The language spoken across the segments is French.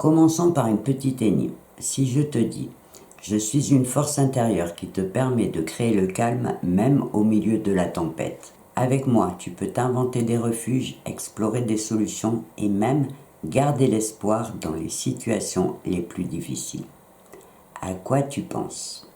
Commençons par une petite énigme. Si je te dis « Je suis une force intérieure qui te permet de créer le calme même au milieu de la tempête. Avec moi, tu peux t'inventer des refuges, explorer des solutions et même garder l'espoir dans les situations les plus difficiles. » À quoi tu penses?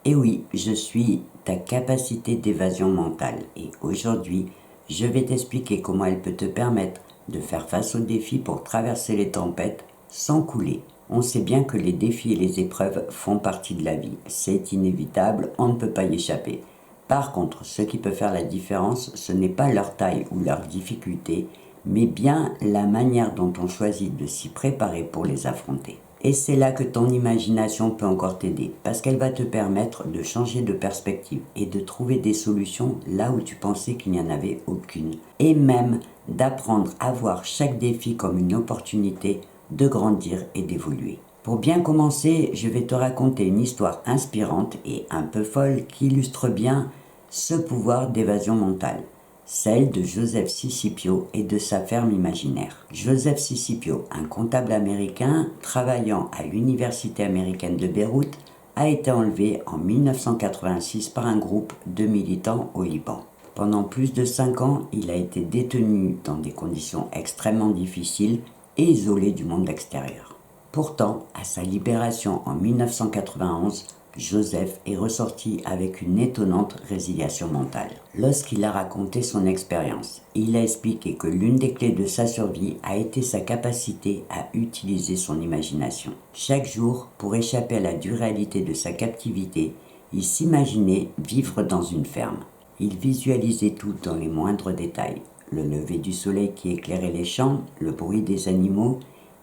Eh oui, je suis ta capacité d'évasion mentale et aujourd'hui, je vais t'expliquer comment elle peut te permettre de faire face aux défis pour traverser les tempêtes sans couler. On sait bien que les défis et les épreuves font partie de la vie. C'est inévitable, on ne peut pas y échapper. Par contre, ce qui peut faire la différence, ce n'est pas leur taille ou leur difficulté, mais bien la manière dont on choisit de s'y préparer pour les affronter. Et c'est là que ton imagination peut encore t'aider, parce qu'elle va te permettre de changer de perspective et de trouver des solutions là où tu pensais qu'il n'y en avait aucune. Et même d'apprendre à voir chaque défi comme une opportunité de grandir et d'évoluer. Pour bien commencer, je vais te raconter une histoire inspirante et un peu folle qui illustre bien ce pouvoir d'évasion mentale. Celle de Joseph Sicipio et de sa ferme imaginaire. Joseph Sicipio, un comptable américain travaillant à l'université américaine de Beyrouth, a été enlevé en 1986 par un groupe de militants au Liban. Pendant plus de 5 ans, il a été détenu dans des conditions extrêmement difficiles et isolé du monde extérieur. Pourtant, à sa libération en 1991, Joseph est ressorti avec une étonnante résiliation mentale. Lorsqu'il a raconté son expérience, il a expliqué que l'une des clés de sa survie a été sa capacité à utiliser son imagination. Chaque jour, pour échapper à la dure réalité de sa captivité, il s'imaginait vivre dans une ferme. Il visualisait tout dans les moindres détails. Le lever du soleil qui éclairait les champs, le bruit des animaux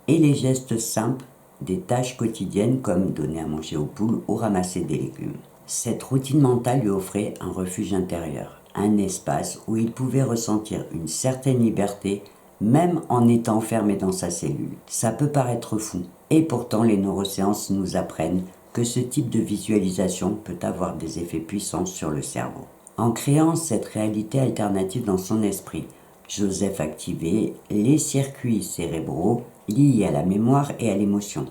et les gestes simples des tâches quotidiennes comme donner à manger aux poules ou ramasser des légumes. Cette routine mentale lui offrait un refuge intérieur, un espace où il pouvait ressentir une certaine liberté même en étant enfermé dans sa cellule. Ça peut paraître fou, et pourtant les neurosciences nous apprennent que ce type de visualisation peut avoir des effets puissants sur le cerveau. En créant cette réalité alternative dans son esprit, Joseph activait les circuits cérébraux liés à la mémoire et à l'émotion,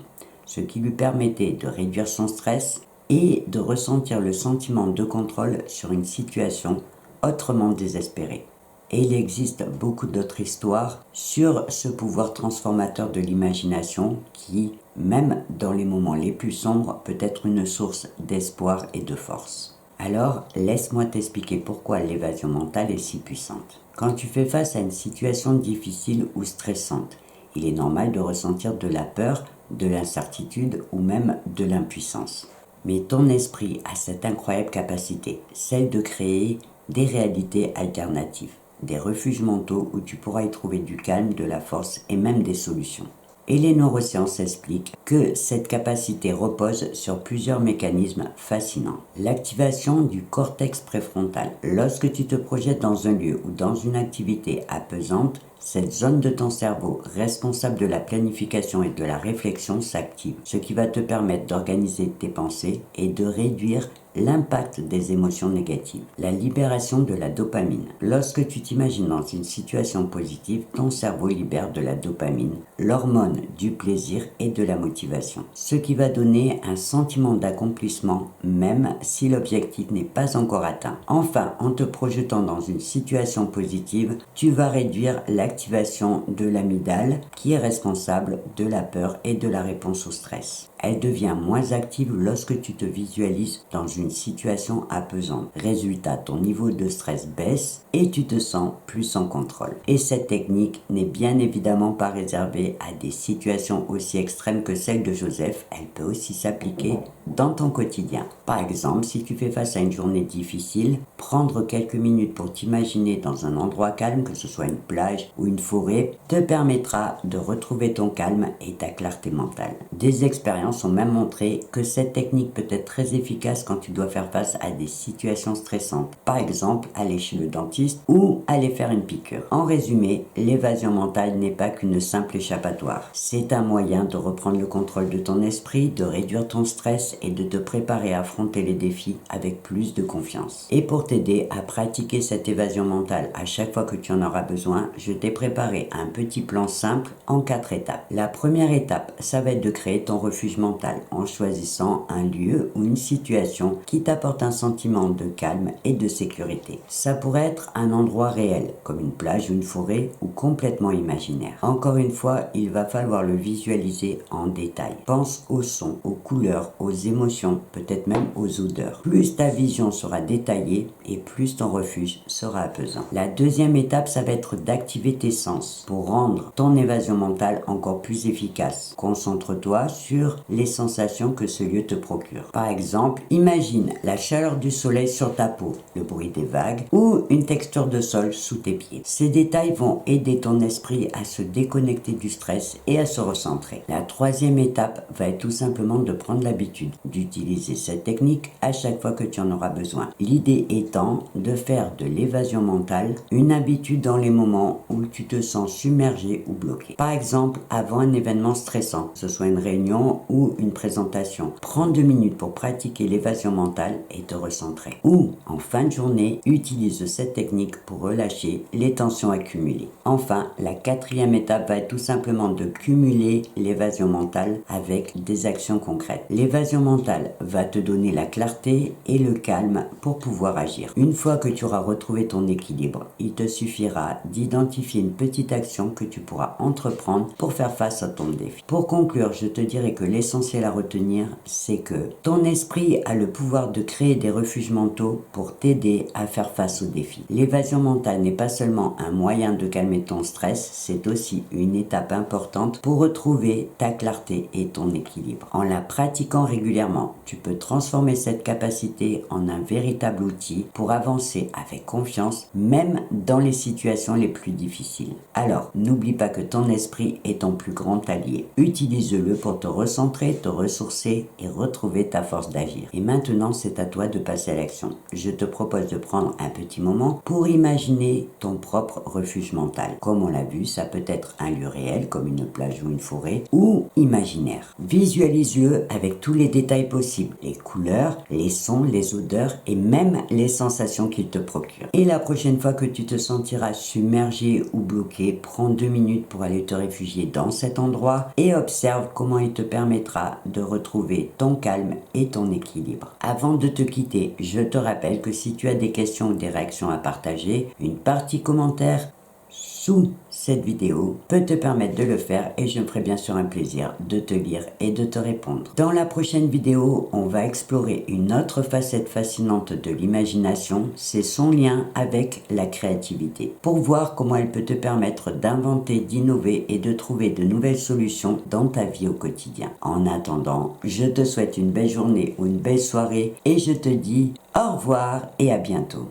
ce qui lui permettait de réduire son stress et de ressentir le sentiment de contrôle sur une situation autrement désespérée. Et il existe beaucoup d'autres histoires sur ce pouvoir transformateur de l'imagination qui, même dans les moments les plus sombres, peut être une source d'espoir et de force. Alors, laisse-moi t'expliquer pourquoi l'évasion mentale est si puissante. Quand tu fais face à une situation difficile ou stressante, il est normal de ressentir de la peur, de l'incertitude ou même de l'impuissance. Mais ton esprit a cette incroyable capacité, celle de créer des réalités alternatives, des refuges mentaux où tu pourras y trouver du calme, de la force et même des solutions. Et les neurosciences expliquent que cette capacité repose sur plusieurs mécanismes fascinants. L'activation du cortex préfrontal. Lorsque tu te projettes dans un lieu ou dans une activité apaisante, cette zone de ton cerveau responsable de la planification et de la réflexion s'active, ce qui va te permettre d'organiser tes pensées et de réduire l'impact des émotions négatives. La libération de la dopamine. Lorsque tu t'imagines dans une situation positive, ton cerveau libère de la dopamine, l'hormone du plaisir et de la motivation, ce qui va donner un sentiment d'accomplissement même si l'objectif n'est pas encore atteint. Enfin, en te projetant dans une situation positive, tu vas réduire l'activation de l'amygdale qui est responsable de la peur et de la réponse au stress. Elle devient moins active lorsque tu te visualises dans une situation apaisante. Résultat, ton niveau de stress baisse et tu te sens plus en contrôle. Et cette technique n'est bien évidemment pas réservée à des situations aussi extrêmes que celle de Joseph. Elle peut aussi s'appliquer dans ton quotidien. Par exemple, si tu fais face à une journée difficile, prendre quelques minutes pour t'imaginer dans un endroit calme, que ce soit une plage ou une forêt, te permettra de retrouver ton calme et ta clarté mentale. Des expériences ont même montré que cette technique peut être très efficace quand tu dois faire face à des situations stressantes. Par exemple, aller chez le dentiste ou aller faire une piqûre. En résumé, l'évasion mentale n'est pas qu'une simple échappée échappatoire. C'est un moyen de reprendre le contrôle de ton esprit, de réduire ton stress et de te préparer à affronter les défis avec plus de confiance. Et pour t'aider à pratiquer cette évasion mentale à chaque fois que tu en auras besoin, je t'ai préparé un petit plan simple en 4 étapes. La première étape, ça va être de créer ton refuge mental en choisissant un lieu ou une situation qui t'apporte un sentiment de calme et de sécurité. Ça pourrait être un endroit réel, comme une plage ou une forêt, ou complètement imaginaire. Encore une fois, il va falloir le visualiser en détail. Pense aux sons, aux couleurs, aux émotions, peut-être même aux odeurs. Plus ta vision sera détaillée et plus ton refuge sera apaisant. La deuxième étape, ça va être d'activer tes sens pour rendre ton évasion mentale encore plus efficace. Concentre-toi sur les sensations que ce lieu te procure. Par exemple, imagine la chaleur du soleil sur ta peau, le bruit des vagues ou une texture de sol sous tes pieds. Ces détails vont aider ton esprit à se déconnecter du stress et à se recentrer. La troisième étape va être tout simplement de prendre l'habitude d'utiliser cette technique à chaque fois que tu en auras besoin. L'idée étant de faire de l'évasion mentale une habitude dans les moments où tu te sens submergé ou bloqué. Par exemple, avant un événement stressant, que ce soit une réunion ou une présentation, prends 2 minutes pour pratiquer l'évasion mentale et te recentrer. Ou, en fin de journée, utilise cette technique pour relâcher les tensions accumulées. Enfin, la quatrième étape va être tout simplement de cumuler l'évasion mentale avec des actions concrètes. L'évasion mentale va te donner la clarté et le calme pour pouvoir agir. Une fois que tu auras retrouvé ton équilibre, il te suffira d'identifier une petite action que tu pourras entreprendre pour faire face à ton défi. Pour conclure, je te dirais que l'essentiel à retenir, c'est que ton esprit a le pouvoir de créer des refuges mentaux pour t'aider à faire face aux défis. L'évasion mentale n'est pas seulement un moyen de calmer ton stress, c'est aussi une étape importante pour retrouver ta clarté et ton équilibre. En la pratiquant régulièrement, tu peux transformer cette capacité en un véritable outil pour avancer avec confiance, même dans les situations les plus difficiles. Alors, n'oublie pas que ton esprit est ton plus grand allié. Utilise-le pour te recentrer, te ressourcer et retrouver ta force d'agir. Et maintenant, c'est à toi de passer à l'action. Je te propose de prendre un petit moment pour imaginer ton propre refuge mental. Comme on l'a vu, ça peut être un lieu réel, comme une plage ou une forêt, ou imaginaire. Visualise-le avec tous les détails possibles, les couleurs, les sons, les odeurs et même les sensations qu'il te procure. Et la prochaine fois que tu te sentiras submergé ou bloqué, prends 2 minutes pour aller te réfugier dans cet endroit et observe comment il te permettra de retrouver ton calme et ton équilibre. Avant de te quitter, je te rappelle que si tu as des questions ou des réactions à partager, une partie commentaire sous cette vidéo peut te permettre de le faire et je me ferai bien sûr un plaisir de te lire et de te répondre. Dans la prochaine vidéo, on va explorer une autre facette fascinante de l'imagination, c'est son lien avec la créativité, pour voir comment elle peut te permettre d'inventer, d'innover et de trouver de nouvelles solutions dans ta vie au quotidien. En attendant, je te souhaite une belle journée ou une belle soirée et je te dis au revoir et à bientôt.